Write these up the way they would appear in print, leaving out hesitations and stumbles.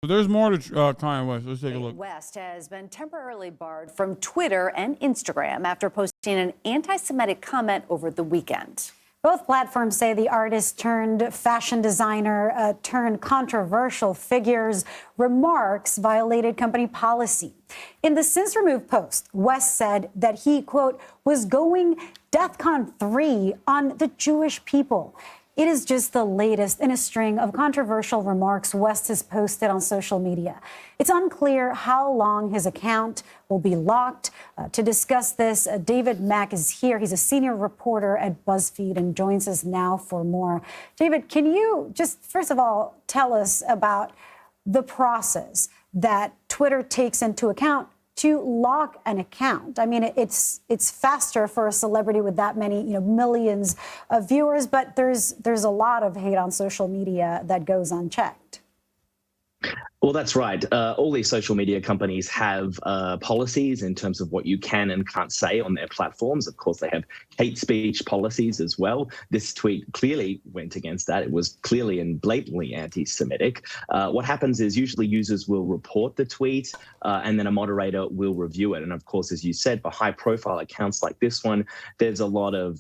So there's more to Kanye West. Let's take a look. West has been temporarily barred from Twitter and Instagram after posting an anti-Semitic comment over the weekend. Both platforms say the artist turned fashion designer turned controversial figure's remarks violated company policy. In the since removed post, West said that he, quote, was going DEFCON 3 on the Jewish people. It is just the latest in a string of controversial remarks West has posted on social media. It's unclear how long his account will be locked. To discuss this, David Mack is here. He's a senior reporter at BuzzFeed and joins us now for more. David, can you just, first of all, tell us about the process that Twitter takes into account to lock an account? I mean, it's faster for a celebrity with that many, millions of viewers, but there's a lot of hate on social media that goes unchecked. Well, that's right. All these social media companies have policies in terms of what you can and can't say on their platforms. Of course, they have hate speech policies as well. This tweet clearly went against that. It was clearly and blatantly anti-Semitic. What happens is usually users will report the tweet and then a moderator will review it. And of course, as you said, for high-profile accounts like this one, there's a lot of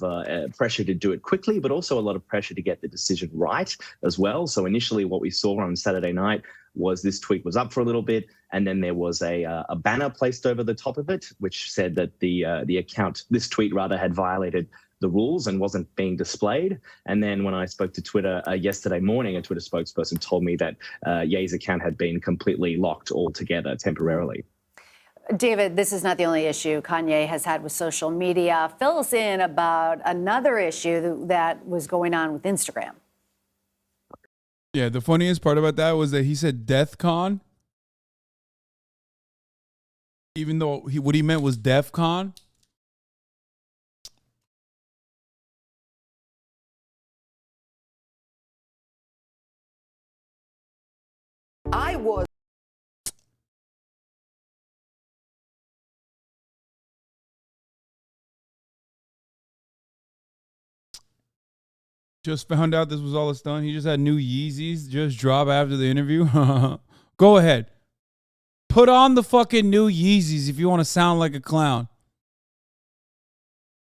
pressure to do it quickly, but also a lot of pressure to get the decision right as well. So initially what we saw on Saturday night was this tweet was up for a little bit, and then there was a banner placed over the top of it, which said that the account, this tweet rather, had violated the rules and wasn't being displayed. And then when I spoke to Twitter yesterday morning, a Twitter spokesperson told me that Ye's account had been completely locked altogether temporarily. David, this is not the only issue Kanye has had with social media. Fill us in about another issue that was going on with Instagram. Yeah, the funniest part about that was that he said DeathCon, even though what he meant was DEFCON. I was. Just found out this was all a stunt. He just had new Yeezys just drop after the interview. Go ahead. Put on the fucking new Yeezys if you want to sound like a clown.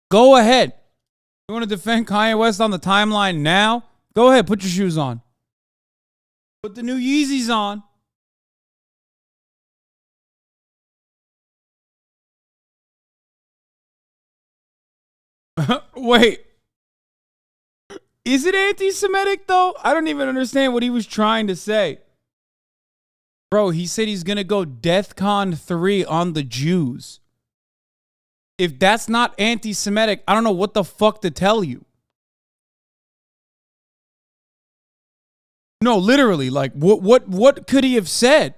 Go ahead. You want to defend Kanye West on the timeline now? Go ahead. Put your shoes on. Put the new Yeezys on. Wait. Is it anti-Semitic, though? I don't even understand what he was trying to say. Bro, he said he's going to go DEFCON 3 on the Jews. If that's not anti-Semitic, I don't know what the fuck to tell you. No, literally, like, what could he have said?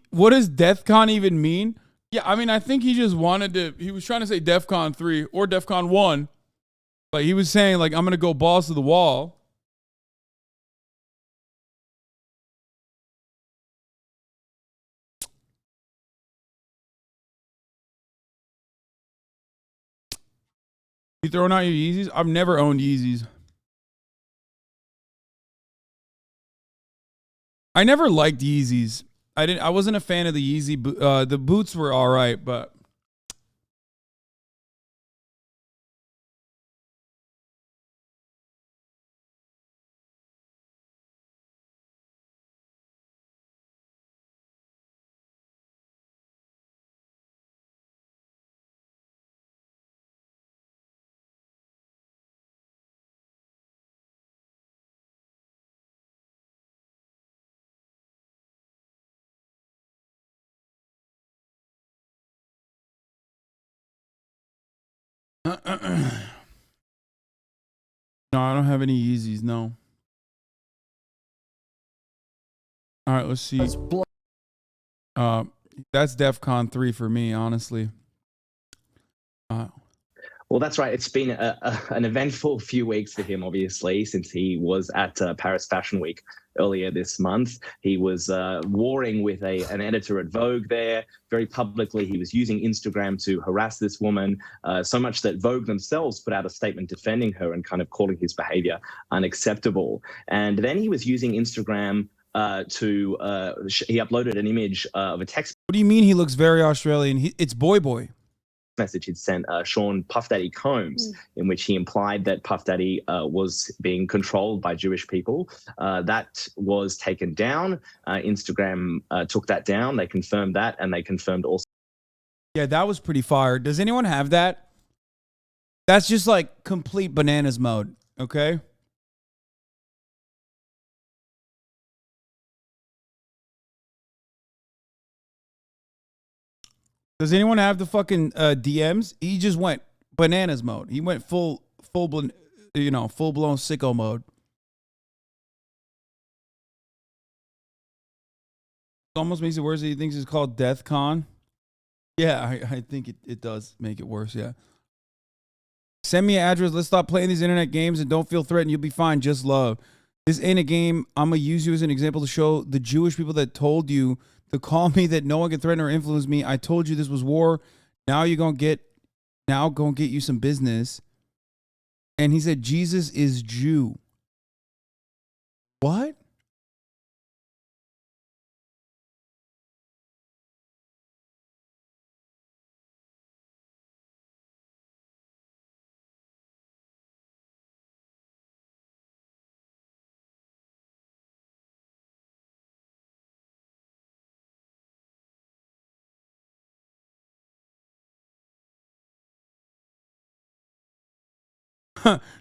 What does DEFCON even mean? Yeah, I mean, I think he just wanted to, he was trying to say DEFCON 3 or DEFCON 1. But he was saying, like, I'm going to go balls to the wall. You throwing out your Yeezys? I've never owned Yeezys. I never liked Yeezys. I wasn't a fan of the Yeezy. The boots were all right, but no, I don't have any Yeezys. No. All right, let's see. That's DEFCON 3 for me, honestly. Well, that's right. It's been an eventful few weeks for him, obviously, since he was at Paris Fashion Week earlier this month. He was warring with an editor at Vogue there. Very publicly, he was using Instagram to harass this woman, so much that Vogue themselves put out a statement defending her and kind of calling his behavior unacceptable. And then he was using Instagram he uploaded an image of a text. What do you mean he looks very Australian? It's Boy Boy. Message he'd sent Sean Puff Daddy Combs, in which he implied that Puff Daddy was being controlled by Jewish people. That was taken down. Instagram took that down. They confirmed that, and they confirmed also. Yeah, that was pretty fire. Does anyone have that? That's just like complete bananas mode, okay? Does anyone have the fucking DMs? He just went bananas mode. He went full blown sicko mode. It almost makes it worse that he thinks it's called Death Con. Yeah, I think it does make it worse, yeah. Send me an address. Let's stop playing these internet games and don't feel threatened. You'll be fine. Just love. This ain't a game. I'm going to use you as an example to show the Jewish people that told you to call me that no one can threaten or influence me. I told you this was war. Now you're going to get you some business. And he said, Jesus is Jew. What?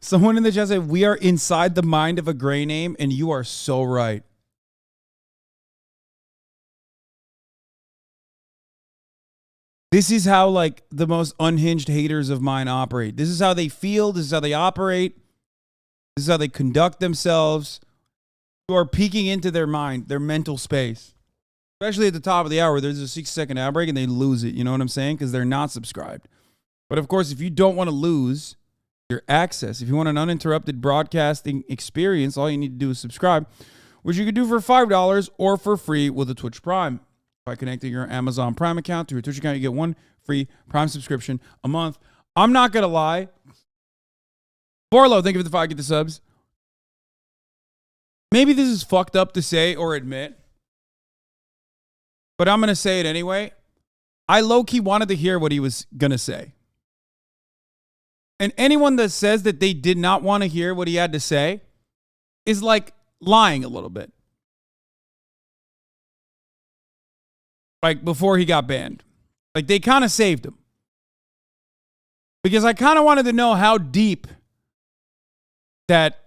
Someone in the chat said, we are inside the mind of a gray name, and you are so right. This is how, like, the most unhinged haters of mine operate. This is how they feel. This is how they operate. This is how they conduct themselves. You are peeking into their mind, their mental space. Especially at the top of the hour where there's a 6-second ad break and they lose it. You know what I'm saying? Because they're not subscribed. But, of course, if you don't want to lose your access, if you want an uninterrupted broadcasting experience, all you need to do is subscribe, which you can do for $5 or for free with a Twitch Prime. By connecting your Amazon Prime account to your Twitch account, you get one free Prime subscription a month. I'm not going to lie. Borlo, thank you for the 5, get the subs. Maybe this is fucked up to say or admit, but I'm going to say it anyway. I low-key wanted to hear what he was going to say. And anyone that says that they did not want to hear what he had to say is like lying a little bit. Like before he got banned. Like they kind of saved him. Because I kind of wanted to know how deep that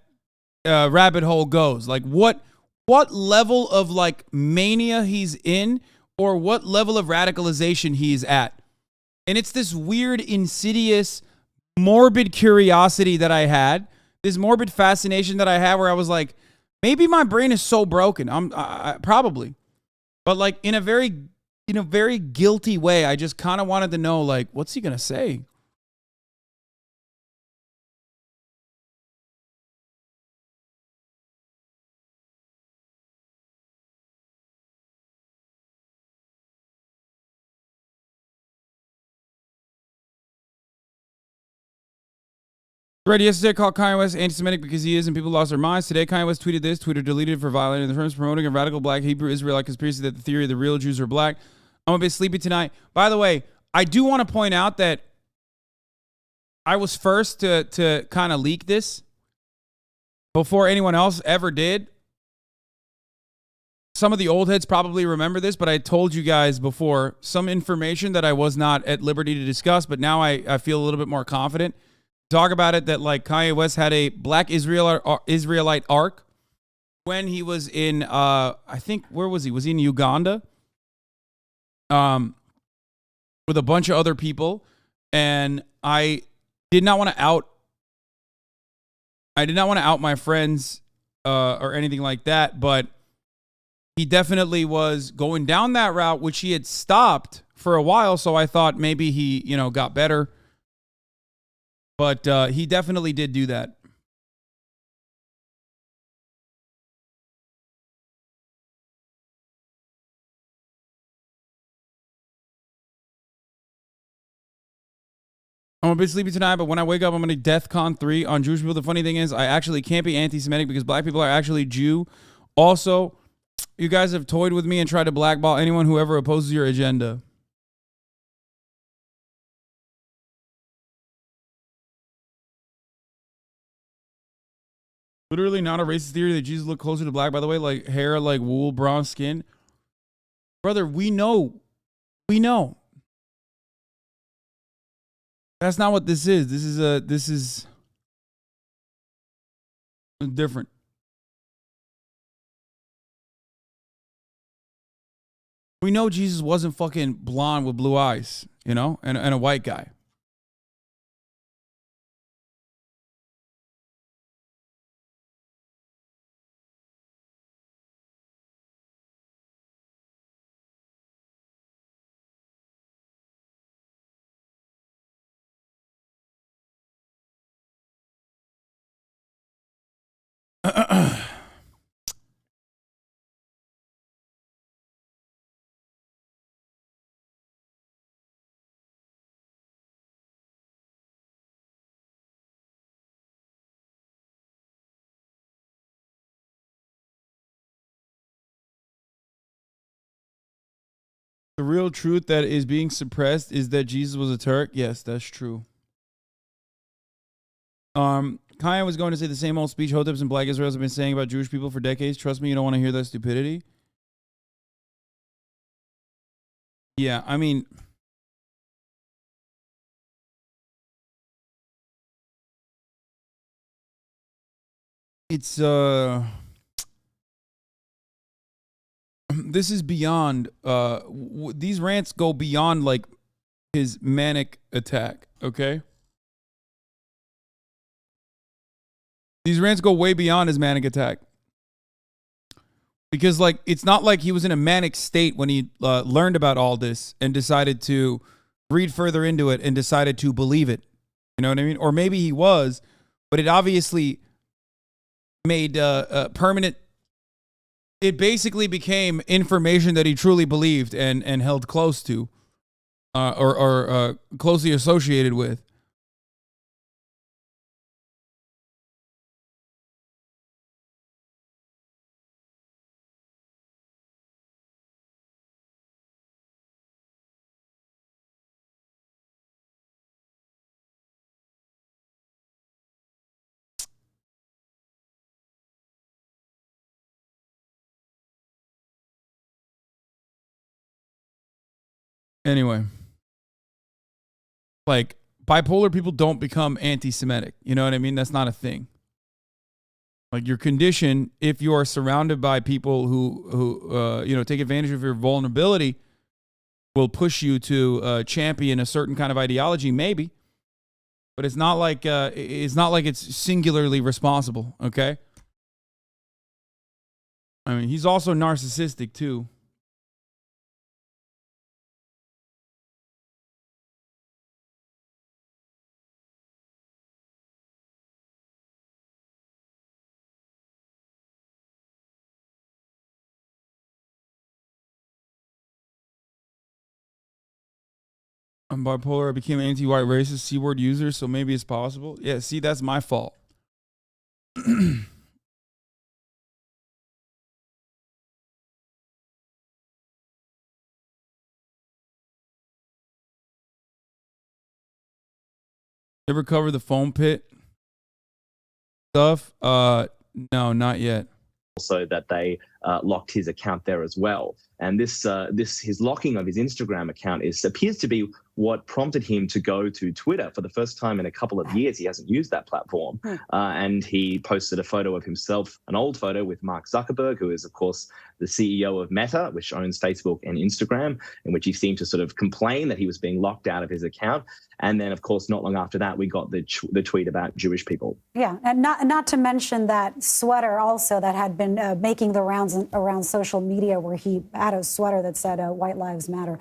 rabbit hole goes. Like what level of like mania he's in or what level of radicalization he's at. And it's this weird, insidious, morbid curiosity that I had, this morbid fascination that I had where I was like, maybe my brain is so broken. I probably, but like in a very guilty way. I just kind of wanted to know, like, what's he going to say? Right, yesterday called Kanye West anti-Semitic because he is, and people lost their minds. Today, Kanye West tweeted this. Twitter deleted it for violating the terms, promoting a radical black Hebrew Israelite conspiracy that the theory of the real Jews are black. I'm a bit sleepy tonight. By the way, I do want to point out that I was first to kind of leak this before anyone else ever did. Some of the old heads probably remember this, but I told you guys before some information that I was not at liberty to discuss, but now I feel a little bit more confident. Talk about it that like Kanye West had a black Israelite arc when he was in, I think, where was he? Was he in Uganda? With a bunch of other people. And I did not want to out my friends or anything like that, but he definitely was going down that route, which he had stopped for a while. So I thought maybe he, got better. But he definitely did do that. I'm a bit sleepy tonight, but when I wake up, I'm going to DEFCON 3 on Jewish people. The funny thing is, I actually can't be anti-Semitic because black people are actually Jew. Also, you guys have toyed with me and tried to blackball anyone who ever opposes your agenda. Literally not a racist theory that Jesus looked closer to black, by the way, like hair, like wool, brown skin. Brother, we know. We know. That's not what this is. This is different. We know Jesus wasn't fucking blonde with blue eyes, you know, and a white guy. The real truth that is being suppressed is that Jesus was a Turk. Yes, that's true. Kanye was going to say the same old speech Hoteps and Black Israelis have been saying about Jewish people for decades. Trust me, you don't want to hear that stupidity. Yeah, I mean, it's this is beyond these rants go beyond like his manic attack, okay? These rants go way beyond his manic attack. Because like it's not like he was in a manic state when he learned about all this and decided to read further into it and decided to believe it. You know what I mean? Or maybe he was, but it obviously made permanent. It basically became information that he truly believed and held close to, or closely associated with. Anyway, like bipolar people don't become anti-Semitic. You know what I mean? That's not a thing. Like your condition, if you are surrounded by people who you know, take advantage of your vulnerability, will push you to champion a certain kind of ideology, maybe. But it's not like it's singularly responsible. Okay. I mean, he's also narcissistic too. I'm bipolar. I became anti-white racist, C-word user, so maybe it's possible. Yeah, see, that's my fault. Ever cover the foam pit stuff? No, not yet. Also, that they locked his account there as well. And this his locking of his Instagram account appears to be what prompted him to go to Twitter for the first time in a couple of years. He hasn't used that platform. And he posted a photo of himself, an old photo with Mark Zuckerberg, who is, of course, the CEO of Meta, which owns Facebook and Instagram, in which he seemed to sort of complain that he was being locked out of his account. And then, of course, not long after that, we got the tweet about Jewish people. Yeah, and not to mention that sweater also that had been making the rounds around social media where he had a sweater that said "White Lives Matter."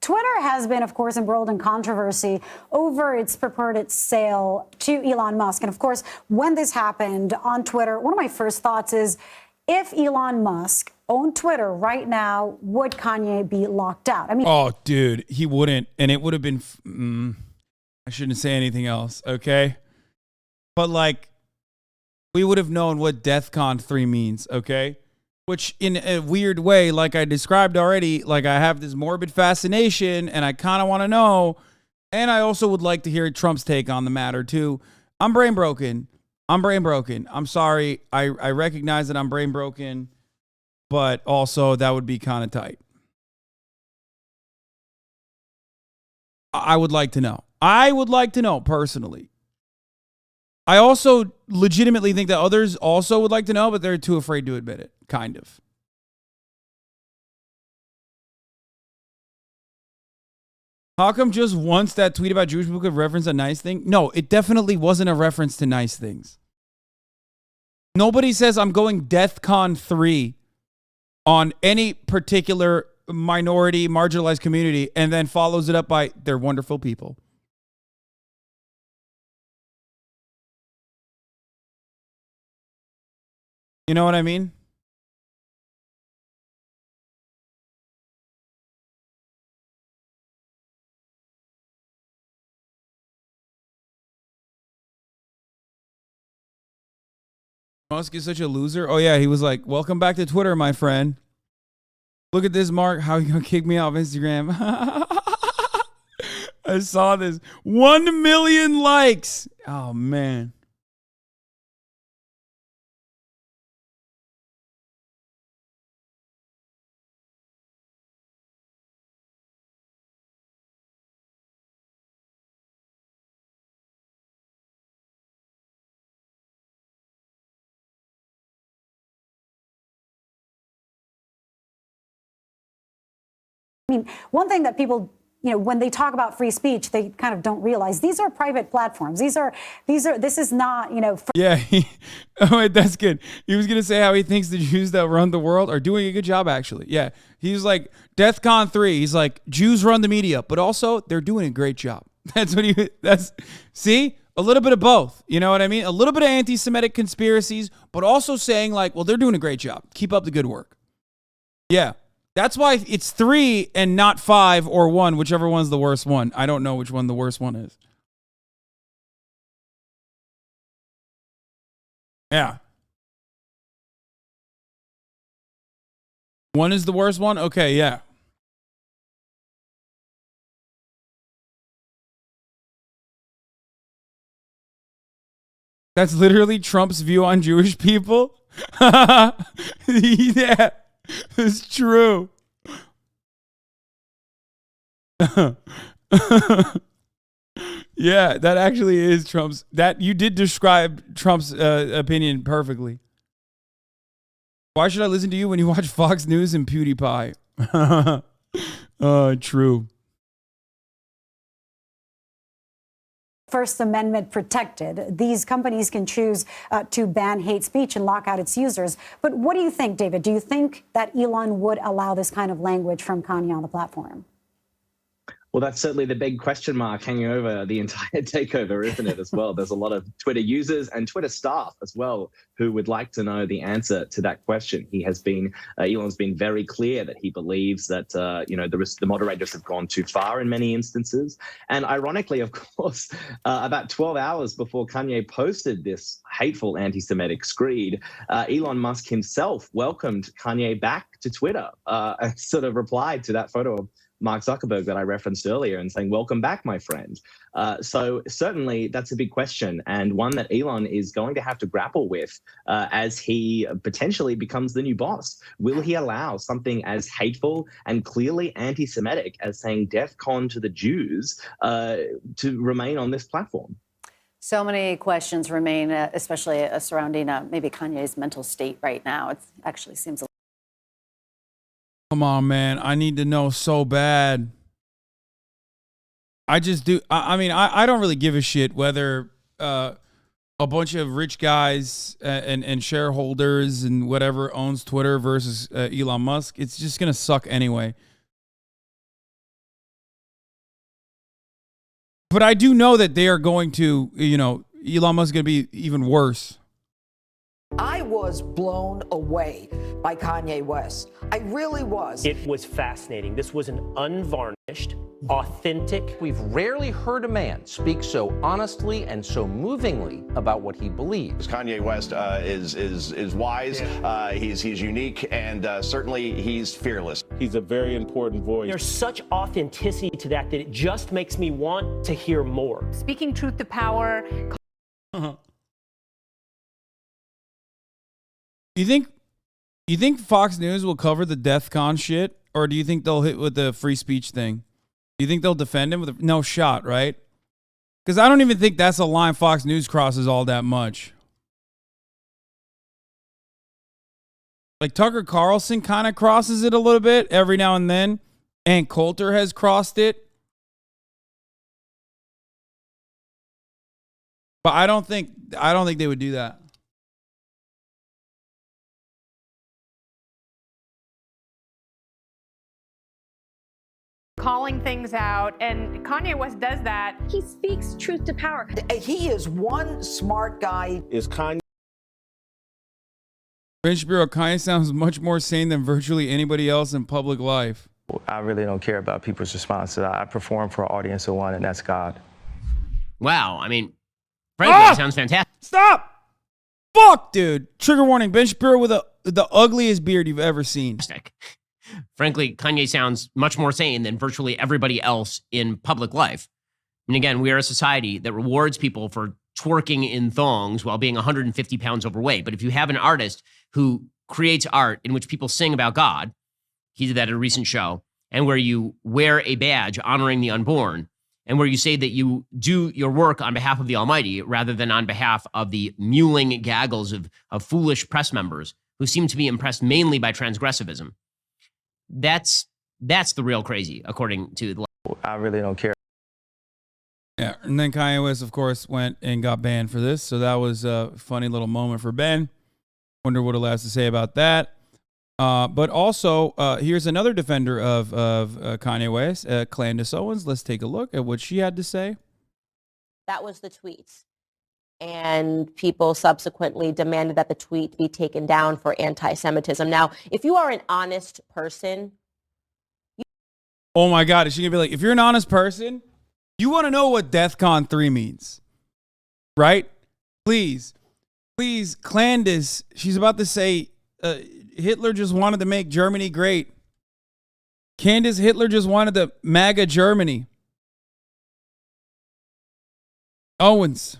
Twitter has been, of course, embroiled in controversy over its purported sale to Elon Musk. And of course, when this happened on Twitter, one of my first thoughts is, if Elon Musk owned Twitter right now, would Kanye be locked out? I mean, oh, dude, he wouldn't. And it would have been, I shouldn't say anything else, okay? But like, we would have known what DEFCON 3 means, okay? Which in a weird way, like I described already, like I have this morbid fascination and I kind of want to know. And I also would like to hear Trump's take on the matter too. I'm brain broken. I'm sorry. I recognize that I'm brain broken, but also that would be kind of tight. I would like to know. I would like to know personally. I also legitimately think that others also would like to know, but they're too afraid to admit it, kind of. How come just once that tweet about Jewish people could reference a nice thing? No, it definitely wasn't a reference to nice things. Nobody says I'm going DEFCON 3 on any particular minority, marginalized community, and then follows it up by they're wonderful people. You know what I mean? Musk is such a loser. Oh, yeah. He was like, welcome back to Twitter, my friend. Look at this, Mark. How you going to kick me off Instagram? I saw this. 1 million likes. Oh, man. I mean, one thing that people, when they talk about free speech, they kind of don't realize these are private platforms. This is not, Yeah. Oh, wait, that's good. He was going to say how he thinks the Jews that run the world are doing a good job, actually. Yeah. He was like, DEFCON 3. He's like, Jews run the media, but also they're doing a great job. See? A little bit of both. You know what I mean? A little bit of anti-Semitic conspiracies, but also saying like, well, they're doing a great job. Keep up the good work. Yeah. That's why it's 3 and not 5 or 1, whichever one's the worst one. I don't know which one the worst one is. Yeah. 1 is the worst one? Okay, yeah. That's literally Trump's view on Jewish people? Yeah. It's true. Yeah, that actually is Trump's. That you did describe Trump's opinion perfectly. Why should I listen to you when you watch Fox News and PewDiePie? True. First Amendment protected. These companies can choose to ban hate speech and lock out its users. But what do you think, David? Do you think that Elon would allow this kind of language from Kanye on the platform? Well, that's certainly the big question mark hanging over the entire takeover, isn't it, as well? There's a lot of Twitter users and Twitter staff as well who would like to know the answer to that question. Elon's been very clear that he believes that, the moderators have gone too far in many instances. And ironically, of course, about 12 hours before Kanye posted this hateful anti-Semitic screed, Elon Musk himself welcomed Kanye back to Twitter and sort of replied to that photo of Mark Zuckerberg that I referenced earlier and saying, welcome back, my friend. So certainly that's a big question and one that Elon is going to have to grapple with as he potentially becomes the new boss. Will he allow something as hateful and clearly anti-Semitic as saying DEFCON to the Jews to remain on this platform? So many questions remain, especially surrounding maybe Kanye's mental state right now. It actually seems a Come on, man. I need to know so bad. I just do. I mean, I don't really give a shit whether a bunch of rich guys and shareholders and whatever owns Twitter versus Elon Musk. It's just going to suck anyway. But I do know that they are going to, Elon Musk is going to be even worse. I was blown away by Kanye West. I really was. It was fascinating. This was an unvarnished, authentic. We've rarely heard a man speak so honestly and so movingly about what he believes. Kanye West is wise. Yeah. He's unique, and certainly he's fearless. He's a very important voice. There's such authenticity to that it just makes me want to hear more. Speaking truth to power. You think Fox News will cover the DEF CON shit, or do you think they'll hit with the free speech thing? Do you think they'll defend him with no shot, right? Because I don't even think that's a line Fox News crosses all that much. Like Tucker Carlson kind of crosses it a little bit every now and then, and Coulter has crossed it. But I don't think they would do that. Calling things out, and Kanye West does that. He speaks truth to power. He is one smart guy. Is Kanye? Ben Shapiro, Kanye sounds much more sane than virtually anybody else in public life. I really don't care about people's response to that. I perform for an audience of one, and that's God. Wow, I mean, frankly, it sounds fantastic. Stop! Fuck, dude. Trigger warning. Ben Shapiro with the ugliest beard you've ever seen. Frankly, Kanye sounds much more sane than virtually everybody else in public life. And again, we are a society that rewards people for twerking in thongs while being 150 pounds overweight. But if you have an artist who creates art in which people sing about God, he did that at a recent show, and where you wear a badge honoring the unborn, and where you say that you do your work on behalf of the Almighty rather than on behalf of the mewling gaggles of foolish press members who seem to be impressed mainly by transgressivism. That's the real crazy, according to the. I really don't care. Yeah, and then Kanye West, of course, went and got banned for this, so that was a funny little moment for Ben. Wonder what he'll have to say about that. But also, here's another defender of Kanye West, Candace Owens. Let's take a look at what she had to say. That was the tweet. And people subsequently demanded that the tweet be taken down for anti-Semitism. Now, if you are an honest person. Oh my God, is she going to be like, if you're an honest person, you want to know what DEFCON 3 means, right? Please, Candace, she's about to say, Hitler just wanted to make Germany great. Candace, Hitler just wanted to MAGA Germany. Owens.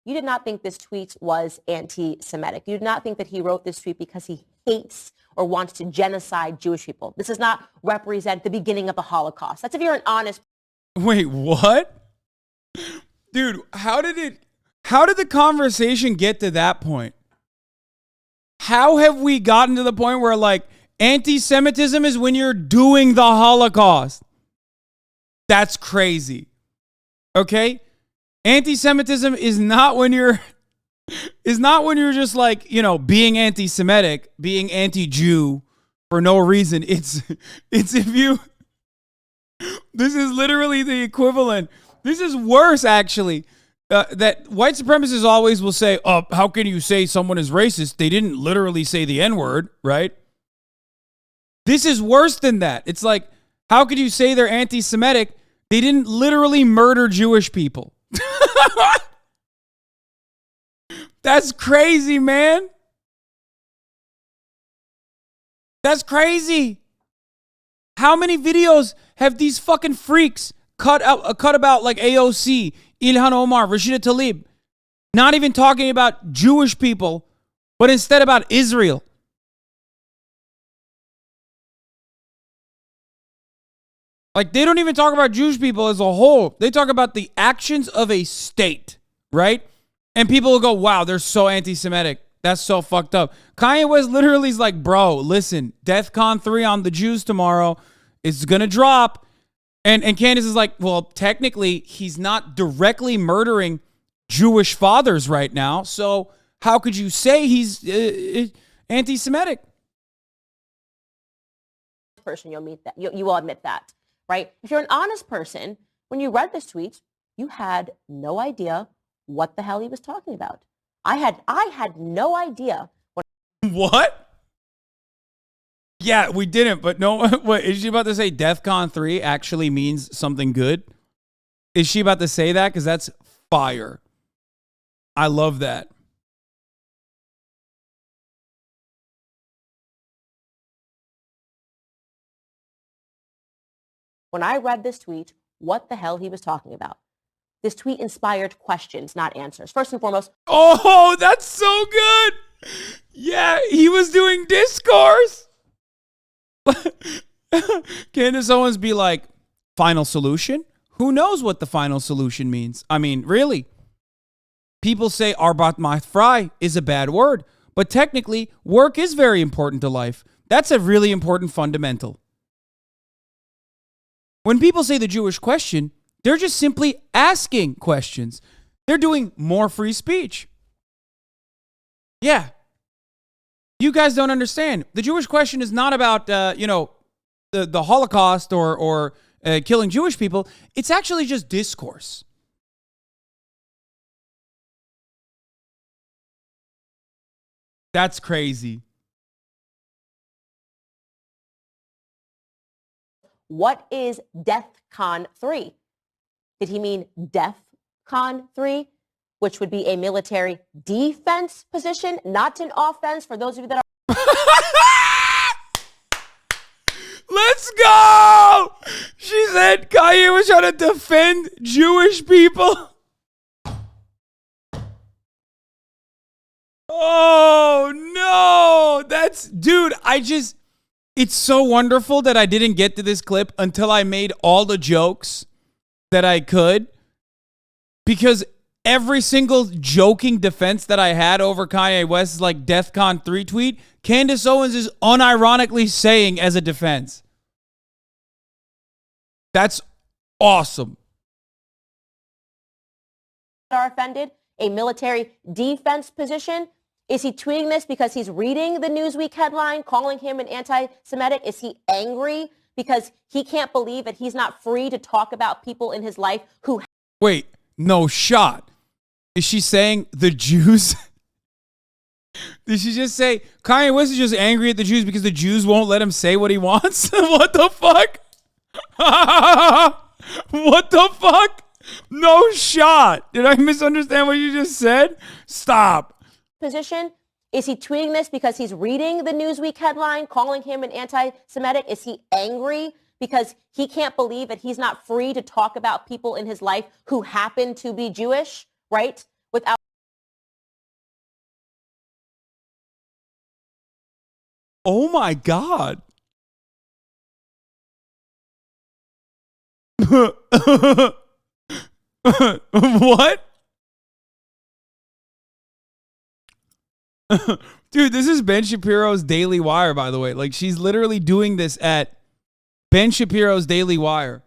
You did not think this tweet was anti-Semitic. You did not think that he wrote this tweet because he hates or wants to genocide Jewish people. This does not represent the beginning of the Holocaust. That's if you're an honest. Wait, what? Dude, how did the conversation get to that point? How have we gotten to the point where, like, anti-Semitism is when you're doing the Holocaust? That's crazy. Okay? Anti-Semitism is not when you're just like, being anti-Semitic, being anti-Jew for no reason. It's if you, this is literally the equivalent. This is worse, actually. That white supremacists always will say, oh, how can you say someone is racist? They didn't literally say the N-word, right? This is worse than that. It's like, how could you say they're anti-Semitic? They didn't literally murder Jewish people. That's crazy, man. That's crazy. How many videos have these fucking freaks cut about, like AOC, Ilhan Omar, Rashida Tlaib, not even talking about Jewish people, but instead about Israel? Like, they don't even talk about Jewish people as a whole. They talk about the actions of a state, right? And people will go, wow, they're so anti-Semitic. That's so fucked up. Kanye West literally is like, bro, listen, DEFCON 3 on the Jews tomorrow. It's going to drop. And Candace is like, well, technically, he's not directly murdering Jewish fathers right now. So how could you say he's anti-Semitic? Person, you'll meet that. You will admit that, right? If you're an honest person, when you read this tweet, you had no idea what the hell he was talking about. I had no idea what. Yeah, we didn't, but no. What is she about to say? DEFCON 3 actually means something good. Is she about to say that? Because that's fire. I love that. When I read this tweet, what the hell he was talking about. This tweet inspired questions, not answers. First and foremost. Oh, that's so good. Yeah, he was doing discourse. Candace Owens be like, final solution? Who knows what the final solution means? I mean, really? People say Arbeit macht frei is a bad word, but technically, work is very important to life. That's a really important fundamental. When people say the Jewish question, they're just simply asking questions. They're doing more free speech. Yeah. You guys don't understand. The Jewish question is not about, the Holocaust or killing Jewish people. It's actually just discourse. That's crazy. What is DEFCON 3? Did he mean DEFCON 3, which would be a military defense position, not an offense? For those of you that are... Let's go! She said Kanye was trying to defend Jewish people. Oh, no. Dude, it's so wonderful that I didn't get to this clip until I made all the jokes that I could. Because every single joking defense that I had over Kanye West's like DEFCON 3 tweet, Candace Owens is unironically saying as a defense. That's awesome. Are offended, a military defense position. Is he tweeting this because he's reading the Newsweek headline calling him an anti-Semitic? Is he angry because he can't believe that he's not free to talk about people in his life who... Wait, no shot. Is she saying the Jews? Did she just say Kanye West is just angry at the Jews because the Jews won't let him say what he wants? What the fuck? What the fuck? No shot. Did I misunderstand what you just said? Stop. Position? Is he tweeting this because he's reading the Newsweek headline calling him an anti-Semitic? Is he angry because he can't believe that he's not free to talk about people in his life who happen to be Jewish, right? Without... Oh my God. What? Dude, this is Ben Shapiro's Daily Wire, by the way. Like, she's literally doing this at Ben Shapiro's Daily Wire.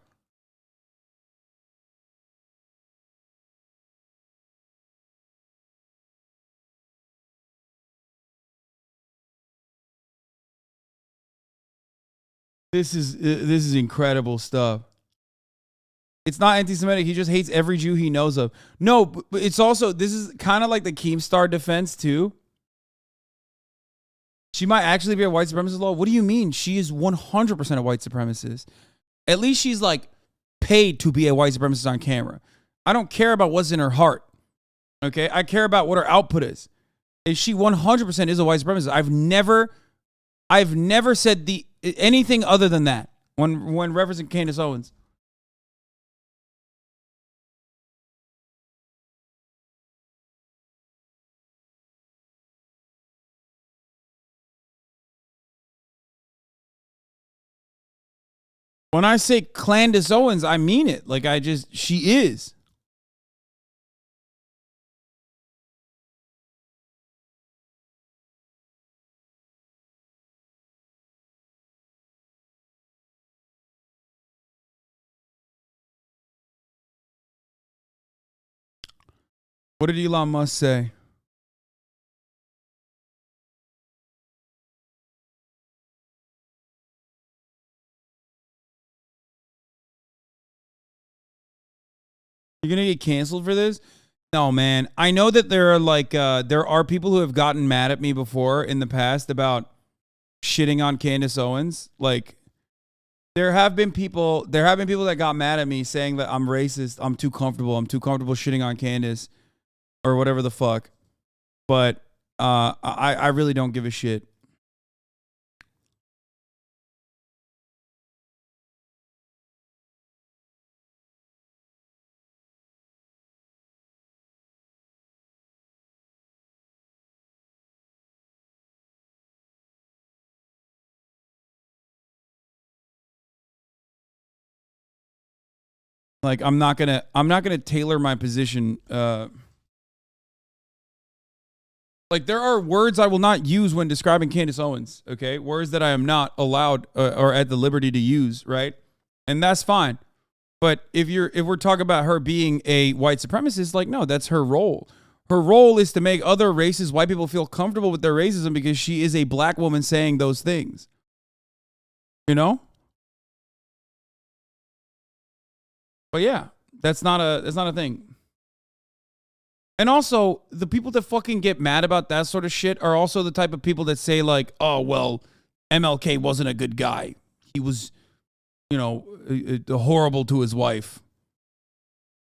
This is incredible stuff. It's not anti-Semitic. He just hates every Jew he knows of. No, but it's also, this is kind of like the Keemstar defense too. She might actually be a white supremacist law. What do you mean? She is 100% a white supremacist. At least she's like paid to be a white supremacist on camera. I don't care about what's in her heart. Okay? I care about what her output is. If she 100% is a white supremacist, I've never said anything other than that when referencing Candace Owens. When I say Candace Owens, I mean it. Like, she is. What did Elon Musk say? You're gonna get canceled for this? No, man. I know that there are there are people who have gotten mad at me before in the past about shitting on Candace Owens. Like, there have been people that got mad at me saying that I'm racist. I'm too comfortable shitting on Candace or whatever the fuck. But I really don't give a shit. Like, I'm not gonna tailor my position. Like, there are words I will not use when describing Candace Owens. Okay, words that I am not allowed or at the liberty to use, right? And that's fine. But if we're talking about her being a white supremacist, like, no, that's her role. Her role is to make other races, white people, feel comfortable with their racism because she is a black woman saying those things. You know? But yeah, that's not a thing. And also, the people that fucking get mad about that sort of shit are also the type of people that say, like, oh, well, MLK wasn't a good guy. He was, you know, horrible to his wife.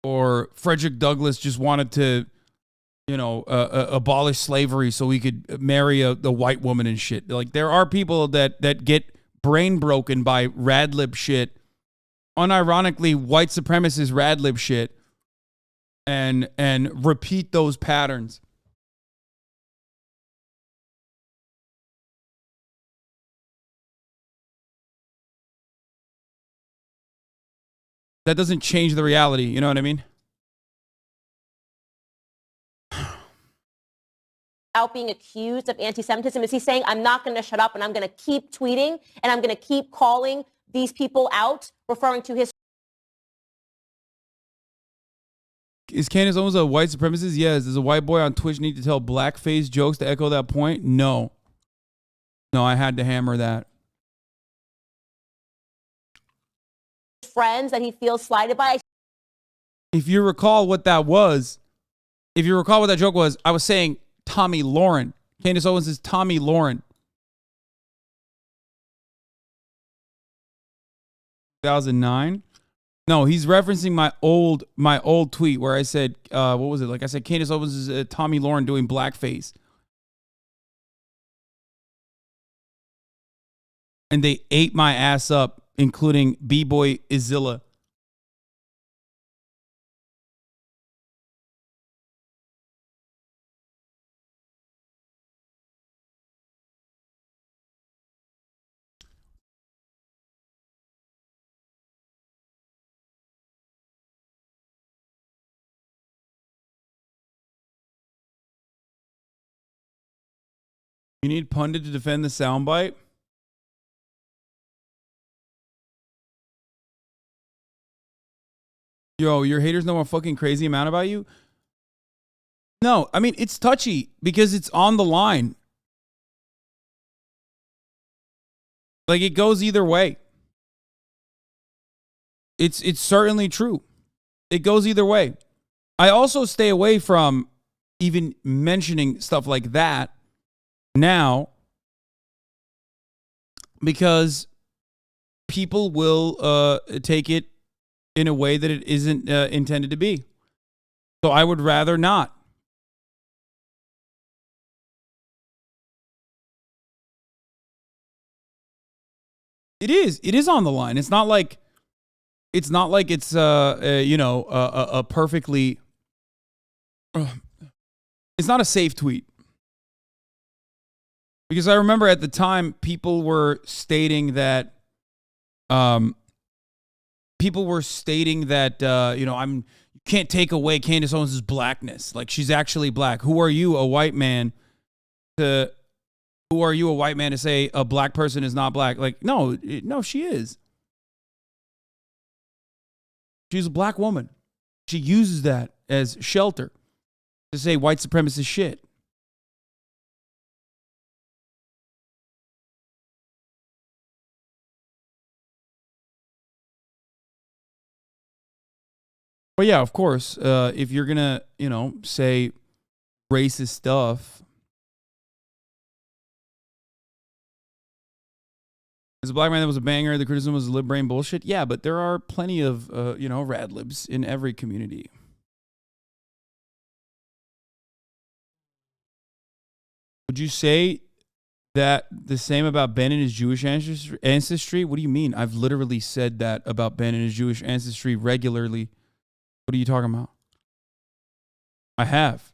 Or Frederick Douglass just wanted to, you know, abolish slavery so he could marry the white woman and shit. Like, there are people that get brain broken by radlib shit. Unironically, white supremacist radlib shit. And repeat those patterns. That doesn't change the reality, you know what I mean? Out being accused of anti-Semitism? Is he saying, I'm not going to shut up and I'm going to keep tweeting and I'm going to keep calling these people out, referring to his... Is Candace Owens a white supremacist? Yes. Does a white boy on Twitch need to tell blackface jokes to echo that point? No. No, I had to hammer that. Friends that he feels slighted by. If you recall what that was, if you recall what that joke was, I was saying Tommy Lauren. Candace Owens is Tommy Lauren. 2009. No, he's referencing my old tweet where I said, what was it? Like I said, Candace Owens is Tommy Lauren doing blackface. And they ate my ass up, including B-Boy Izilla. You need Pundit to defend the soundbite? Yo, your haters know a fucking crazy amount about you? No, I mean, it's touchy because it's on the line. Like, it goes either way. It's certainly true. It goes either way. I also stay away from even mentioning stuff like that now because people will take it in a way that it isn't intended to be. So I would rather not. It is on the line. It's not like it's you know, a perfectly it's not a safe tweet. Because I remember at the time people were stating that you know, you can't take away Candace Owens' blackness. Like, she's actually black. Who are you, a white man, to say a black person is not black? Like, no, she is. She's a black woman. She uses that as shelter to say white supremacist shit. Well, yeah, of course. If you're gonna, say racist stuff, as a black man that was a banger, the criticism was lib brain bullshit. Yeah, but there are plenty of, rad libs in every community. Would you say that the same about Ben and his Jewish ancestry? What do you mean? I've literally said that about Ben and his Jewish ancestry regularly. What are you talking about? I have.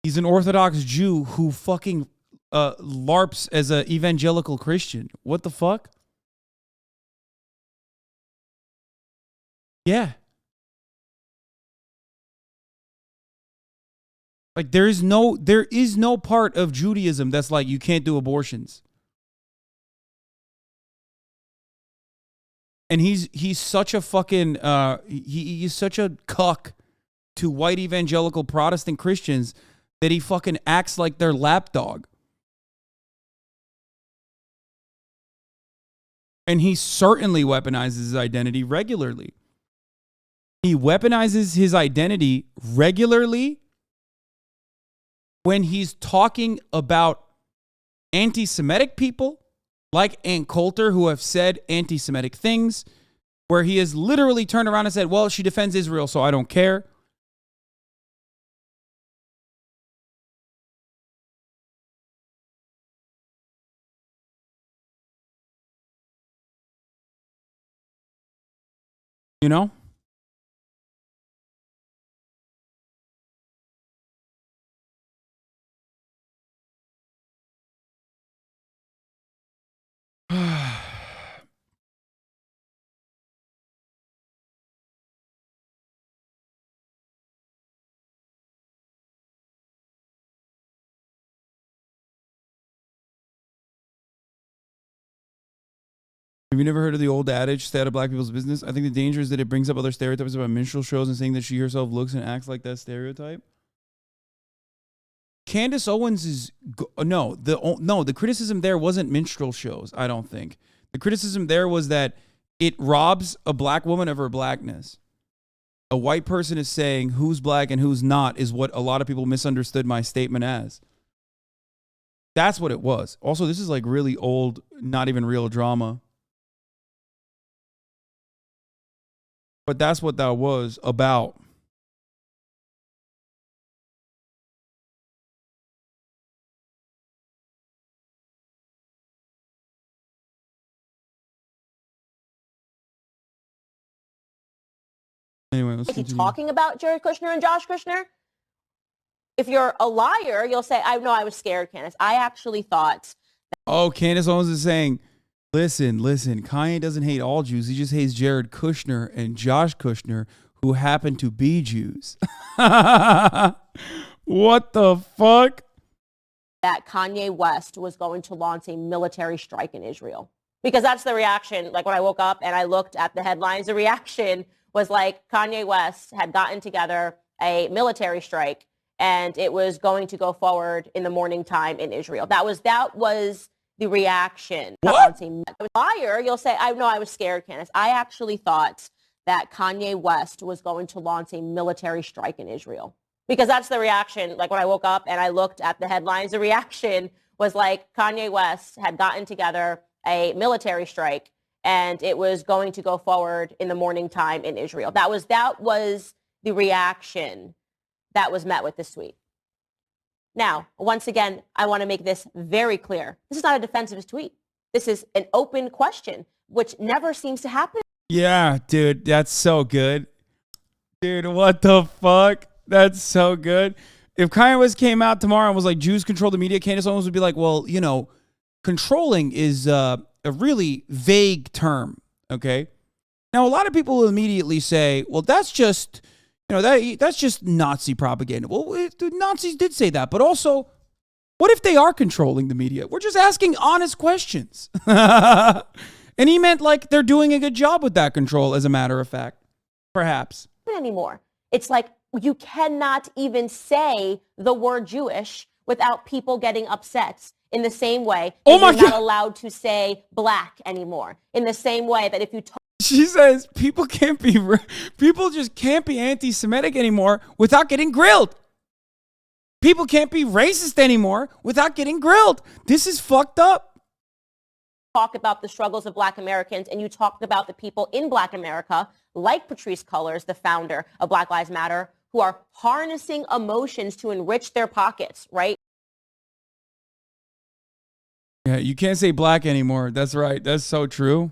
He's an Orthodox Jew who fucking LARPs as an evangelical Christian. What the fuck? Yeah. Like there is no part of Judaism that's like you can't do abortions. And he's such a fucking he's such a cuck to white evangelical Protestant Christians that he fucking acts like their lapdog. And he certainly weaponizes his identity regularly. He weaponizes his identity regularly when he's talking about anti-Semitic people like Ann Coulter, who have said anti-Semitic things, where he has literally turned around and said, well, she defends Israel, so I don't care. You know? Have you never heard of the old adage, stay out of black people's business? I think the danger is that it brings up other stereotypes about minstrel shows and saying that she herself looks and acts like that stereotype. Candace Owens is the criticism there wasn't minstrel shows, I don't think. The criticism there was that it robs a black woman of her blackness. A white person is saying who's black and who's not is what a lot of people misunderstood my statement as. That's what it was. Also, this is like really old, not even real drama. But that's what that was about. Anyway, let's continue. Talking about Jared Kushner and Josh Kushner. If you're a liar, you'll say, I was scared, Candace. I actually thought. Oh, Candace Owens is saying, listen, Kanye doesn't hate all Jews. He just hates Jared Kushner and Josh Kushner, who happen to be Jews. What the fuck? That Kanye West was going to launch a military strike in Israel. Because that's the reaction. Like when I woke up and I looked at the headlines, the reaction was like Kanye West had gotten together a military strike and it was going to go forward in the morning time in Israel. That was the reaction. What? Liar, you'll say, I was scared, Candace. I actually thought that Kanye West was going to launch a military strike in Israel. Because that's the reaction. Like when I woke up and I looked at the headlines, the reaction was like Kanye West had gotten together a military strike and it was going to go forward in the morning time in Israel. That was the reaction that was met with this tweet. Now, once again, I want to make this very clear. This is not a defensive tweet. This is an open question, which never seems to happen. Yeah, dude, that's so good. Dude, what the fuck? That's so good. If Kanye West came out tomorrow and was like, Jews control the media, Candace Owens would be like, well, controlling is a really vague term, okay? Now, a lot of people will immediately say, well, that's just, that's just Nazi propaganda. Well, the Nazis did say that, but also, what if they are controlling the media? We're just asking honest questions. And he meant like they're doing a good job with that control, as a matter of fact. Perhaps. Anymore. It's like You cannot even say the word Jewish without people getting upset. In the same way, that you're not allowed to say black anymore. In the same way that if you talk, she says people just can't be anti-Semitic anymore without getting grilled. People can't be racist anymore without getting grilled. This is fucked up. Talk about the struggles of Black Americans, and you talked about the people in Black America, like Patrisse Cullors, the founder of Black Lives Matter, who are harnessing emotions to enrich their pockets, right? Yeah, you can't say black anymore. That's right. That's so true.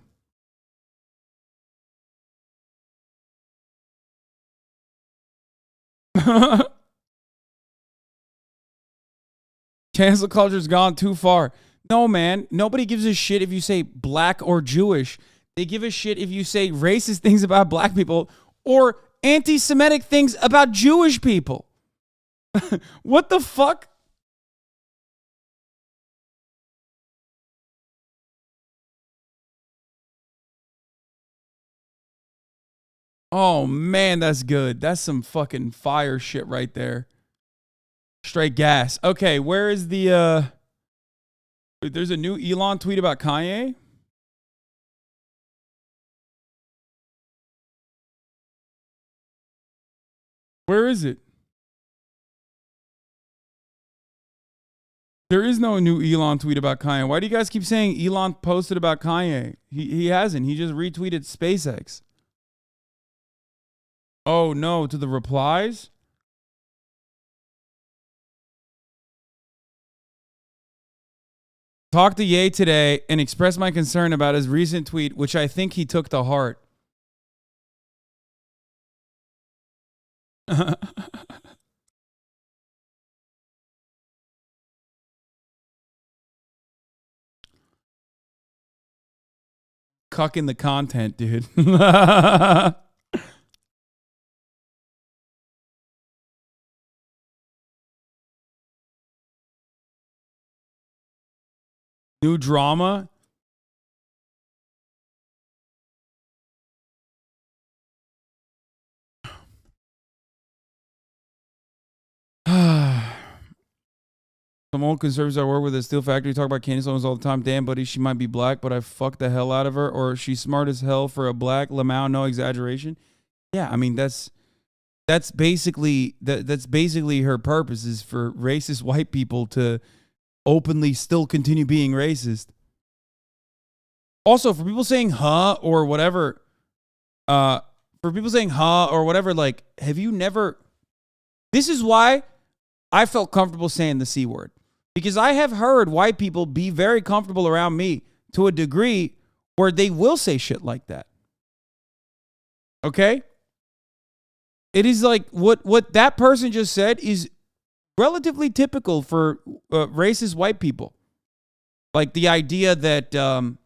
Cancel culture's gone too far. No, man. Nobody gives a shit if you say black or Jewish. They give a shit if you say racist things about black people or anti-Semitic things about Jewish people. What the fuck? Oh, man, that's good. That's some fucking fire shit right there. Straight gas. Okay, where is the... There's a new Elon tweet about Kanye? Where is it? There is no new Elon tweet about Kanye. Why do you guys keep saying Elon posted about Kanye? He hasn't. He just retweeted SpaceX. Oh, no, to the replies? Talked to Ye today and expressed my concern about his recent tweet, which I think he took to heart. Cucking the content, dude. New drama. Some old conservatives I work with at Steel Factory talk about Candace Owens all the time. Damn, buddy, she might be black, but I fucked the hell out of her. Or she's smart as hell for a black. Lamau, no exaggeration. Yeah, I mean that's basically her purpose, is for racist white people to openly still continue being racist. Also, for people saying huh or whatever, like, have you never... This is why I felt comfortable saying the C word. Because I have heard white people be very comfortable around me to a degree where they will say shit like that. Okay? It is like what that person just said is relatively typical for racist white people. Like the idea that,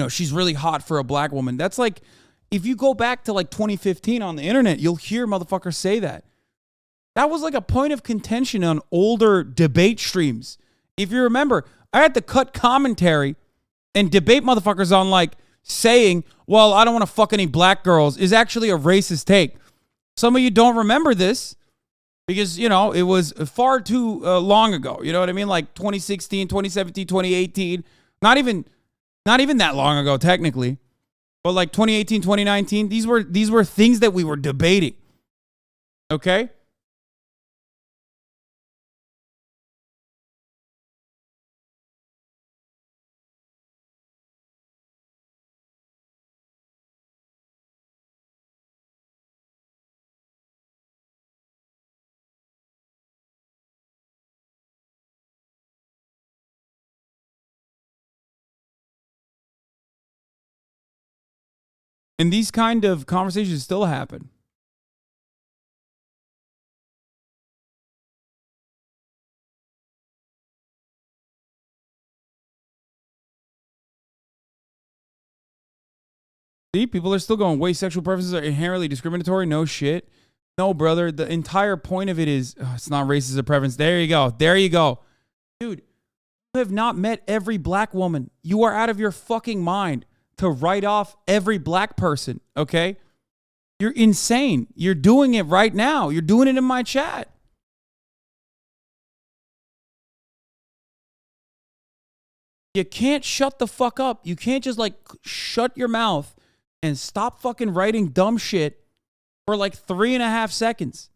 she's really hot for a black woman. That's like, if you go back to like 2015 on the internet, you'll hear motherfuckers say that. That was like a point of contention on older debate streams. If you remember, I had to cut commentary and debate motherfuckers on like saying, well, I don't want to fuck any black girls is actually a racist take. Some of you don't remember this because, it was far too long ago. You know what I mean? Like 2016, 2017, 2018. Not even that long ago, technically. But like 2018, 2019, these were things that we were debating. Okay? And these kind of conversations still happen. See, people are still going, wait, sexual preferences are inherently discriminatory? No shit. No, brother. The entire point of it is, it's not racist or preference. There you go. There you go. Dude, you have not met every black woman. You are out of your fucking mind to write off every black person, okay? You're insane. You're doing it right now. You're doing it in my chat. You can't shut the fuck up. You can't just like shut your mouth and stop fucking writing dumb shit for like 3.5 seconds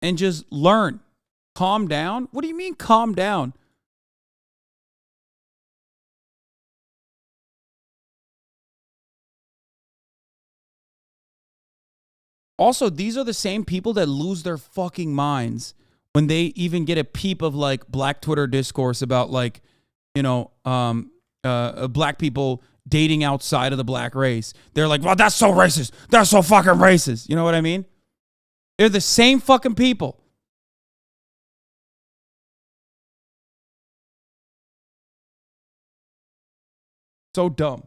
and just learn. Calm down? What do you mean calm down? Also, these are the same people that lose their fucking minds when they even get a peep of like black Twitter discourse about like, you know, black people dating outside of the black race. They're like, well, that's so racist. That's so fucking racist. You know what I mean? They're the same fucking people. So dumb.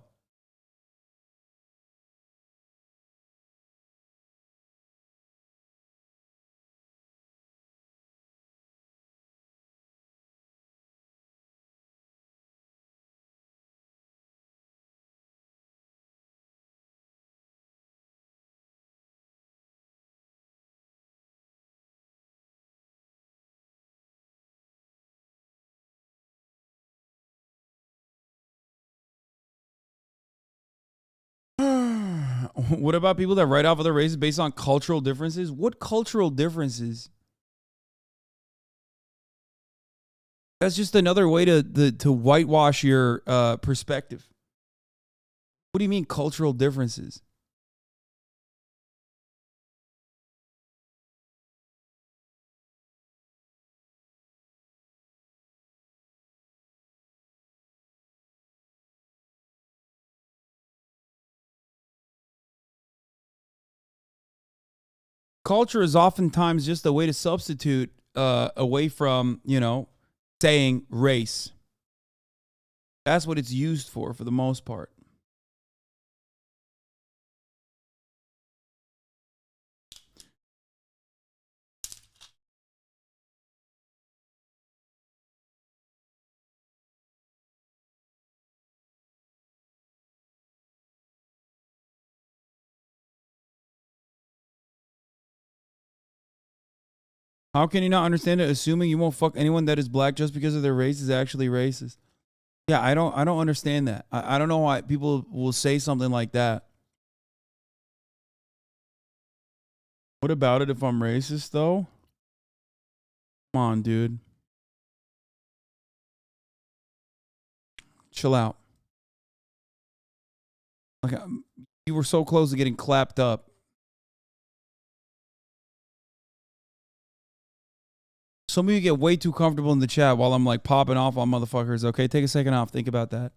What about people that write off other races based on cultural differences? What cultural differences? That's just another way to whitewash your perspective. What do you mean cultural differences? Culture is oftentimes just a way to substitute away from, you know, saying race. That's what it's used for the most part. How can you not understand it? Assuming you won't fuck anyone that is black just because of their race is actually racist. Yeah, I don't understand that. I don't know why people will say something like that. What about it if I'm racist though? Come on, dude. Chill out. Like you were so close to getting clapped up. Some of you get way too comfortable in the chat while I'm like popping off on motherfuckers. Okay, take a second off. Think about that.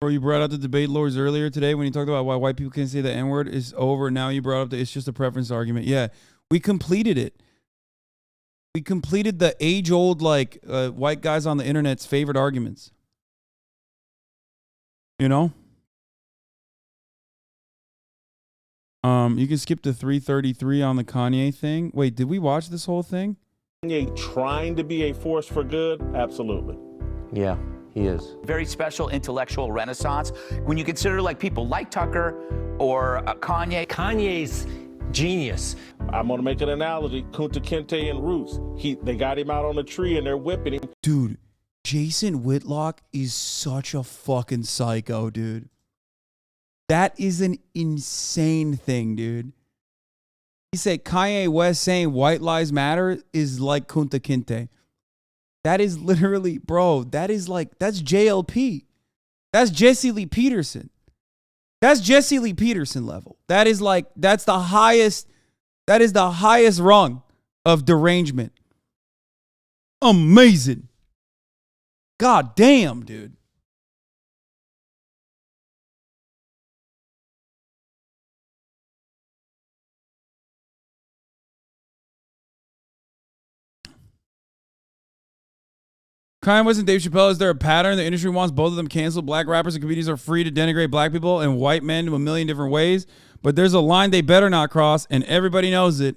Bro, you brought out the debate lords earlier today when you talked about why white people can't say the N-word is over. Now you brought up it's just a preference argument. Yeah, we completed it. We completed the age-old, like, white guys on the internet's favorite arguments. You know? You can skip to 333 on the Kanye thing. Wait, did we watch this whole thing? Kanye trying to be a force for good? Absolutely. Yeah, he is. Very special intellectual renaissance. When you consider like people like Tucker or Kanye. Kanye's genius. I'm going to make an analogy. Kunta Kinte and Roots. They got him out on a tree and they're whipping him. Dude, Jason Whitlock is such a fucking psycho, dude. That is an insane thing, dude. He said Kanye West saying white lives matter is like Kunta Kinte. That is literally, bro, that is like, that's JLP. That's Jesse Lee Peterson. That's Jesse Lee Peterson level. That is like, that's the highest, that is the highest rung of derangement. Amazing. God damn, dude. Kanye West and Dave Chappelle, is there a pattern? The industry wants both of them canceled. Black rappers and comedians are free to denigrate black people and white men in a million different ways. But there's a line they better not cross, and everybody knows it.